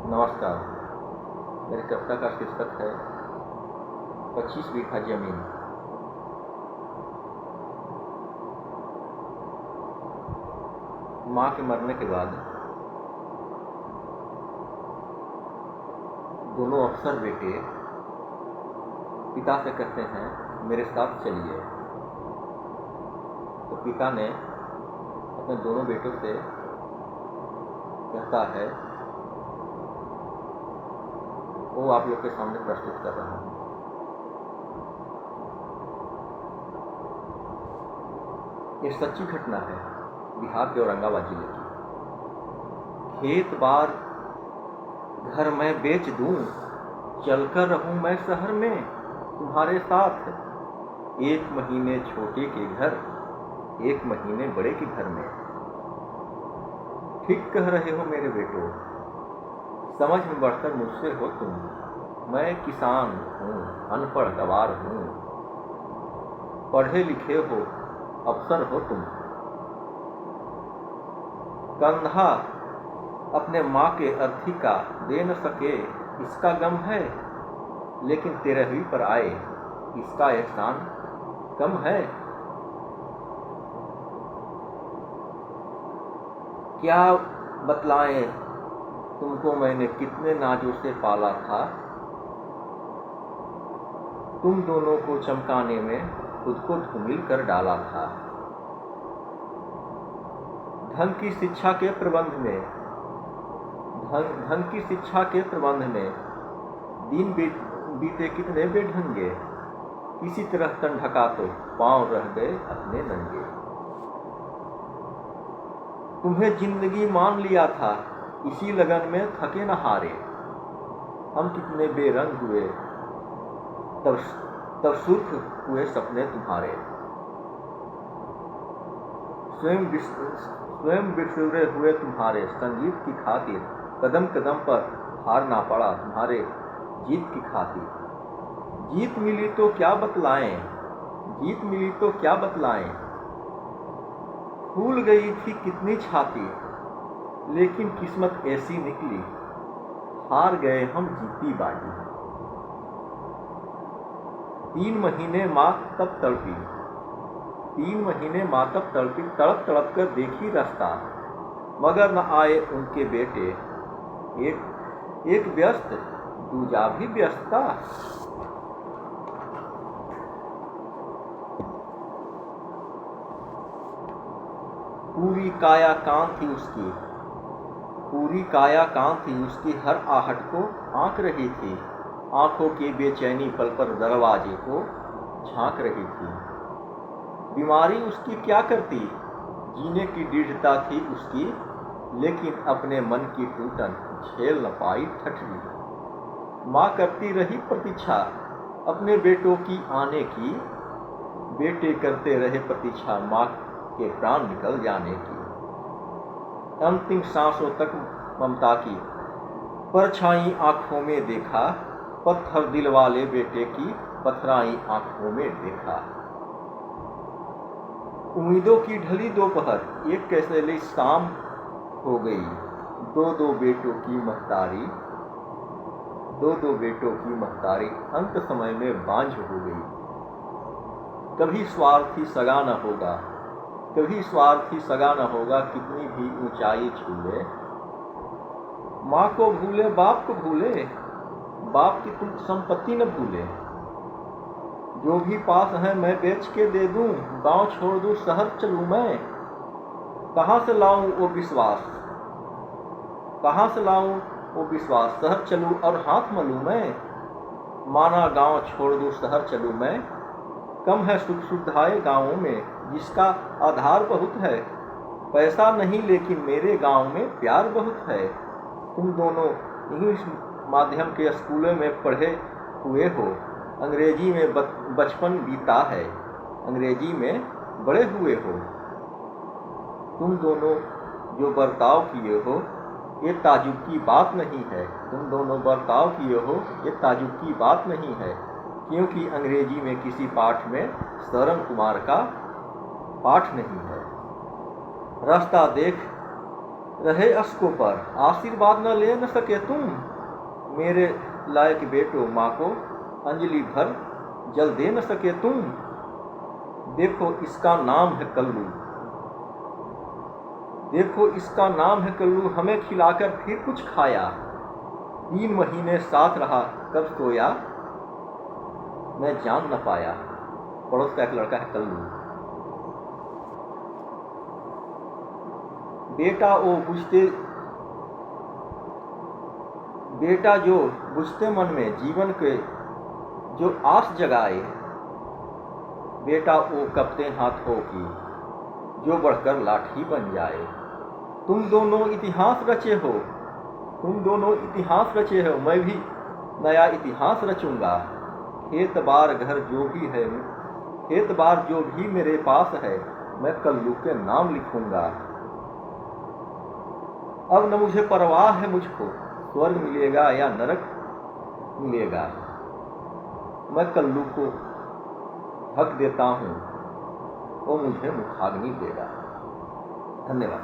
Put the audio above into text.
नमस्कार। मेरी कविता का शीर्षक है 25 बीघा जमीन। माँ के मरने के बाद दोनों अफसर बेटे पिता से कहते हैं मेरे साथ चलिए। तो पिता ने अपने दोनों बेटों से कहता है वो आप लोग के सामने प्रस्तुत कर रहा हूँ। ये सच्ची घटना है बिहार के औरंगाबाद जिले की। खेत बार घर मैं बेच दूं, चलकर रहूं मैं शहर में तुम्हारे साथ। 1 महीने छोटे के घर, 1 महीने बड़े के घर में। ठीक कह रहे हो मेरे बेटो, समझ में बढ़कर मुझसे हो तुम। मैं किसान हूँ, अनपढ़ गवार हूँ, पढ़े लिखे हो, अफसर हो तुम। कंधा अपने माँ के अर्थी का दे न सके इसका गम है, लेकिन 13वीं पर आए इसका एहसान कम है। क्या बतलाएं तुमको मैंने कितने नाजों से पाला था। तुम दोनों को चमकाने में खुद को धूमिल कर डाला था। धन की शिक्षा के प्रबंध में दिन बीते कितने बेढंगे। किसी तरह तन ढका तो पांव रह गए अपने नंगे। तुम्हें जिंदगी मान लिया था, इसी लगन में थके न हारे। हम कितने बेरंग हुए, तब सुर्ख हुए सपने तुम्हारे। स्वयं बिछुड़े हुए तुम्हारे संगीत की खातिर, कदम कदम पर हारना पड़ा तुम्हारे जीत की खातिर। जीत मिली तो क्या बतलाएं, फूल गई थी कितनी छाती, लेकिन किस्मत ऐसी निकली, हार गए हम जीती बाजी। 3 महीने माँ तब तड़पी, तड़प तड़प कर देखी रास्ता, मगर न आए उनके बेटे। एक व्यस्त, दूजा भी व्यस्त था। पूरी काया कांत थी उसकी, हर आहट को आंक रही थी। आंखों की बेचैनी पल पर दरवाजे को झांक रही थी। बीमारी उसकी क्या करती, जीने की दृढ़ता थी उसकी, लेकिन अपने मन की टूटन झेल न पाई ठठरी। माँ करती रही प्रतीक्षा अपने बेटों की आने की, बेटे करते रहे प्रतीक्षा माँ के प्राण निकल जाने की। अंतिम सांसों तक ममता की परछाई आंखों में देखा, पत्थर दिल वाले बेटे की पथराई आंखों में देखा। उम्मीदों की ढली दोपहर, एक कैसे शाम हो गई। दो बेटों की महतारी अंत समय में बांझ हो गई। कभी स्वार्थी सगा न होगा, कितनी भी ऊंचाई छू ले। माँ को भूले, बाप को भूले, बाप की तुम संपत्ति न भूले। जो भी पास है मैं बेच के दे दूं, गांव छोड़ दूं शहर चलूं मैं। कहां से लाऊं वो विश्वास, शहर चलूं और हाथ मलूं मैं। माना गांव छोड़ दूं शहर चलूं मैं। कम है सुख सुविधाएं गाँवों में, जिसका आधार बहुत है। पैसा नहीं लेकिन मेरे गांव में प्यार बहुत है। तुम दोनों इंग्लिश माध्यम के स्कूलों में पढ़े हुए हो, अंग्रेजी में बचपन बीता है, अंग्रेजी में बड़े हुए हो। तुम दोनों जो बर्ताव किए हो ये ताजुब की बात नहीं है, क्योंकि अंग्रेजी में किसी पाठ में शरण कुमार का पाठ नहीं है। रास्ता देख रहे अश्कों पर आशीर्वाद न ले न सके तुम। मेरे लायक बेटो माँ को अंजलि भर जल दे न सके तुम। देखो इसका नाम है कल्लू, देखो इसका नाम है कल्लू, हमें खिलाकर फिर कुछ खाया। 3 महीने साथ रहा कब सोया, मैं जान न पाया। पड़ोस का एक लड़का है कल्लू। बेटा जो बुझते मन में जीवन के जो आस जगाए। बेटा वो कपते हाथों की जो बढ़कर लाठी बन जाए। तुम दोनों इतिहास रचे हो, तुम दोनों इतिहास रचे हो, मैं भी नया इतिहास रचूंगा। खेत बार घर जो भी है, खेत बार जो भी मेरे पास है, मैं कल्लू के नाम लिखूंगा। अब न मुझे परवाह है मुझको स्वर्ग मिलेगा या नरक मिलेगा। मैं कल्लू को हक देता हूँ, वो मुझे मुखाग्नि देगा। धन्यवाद।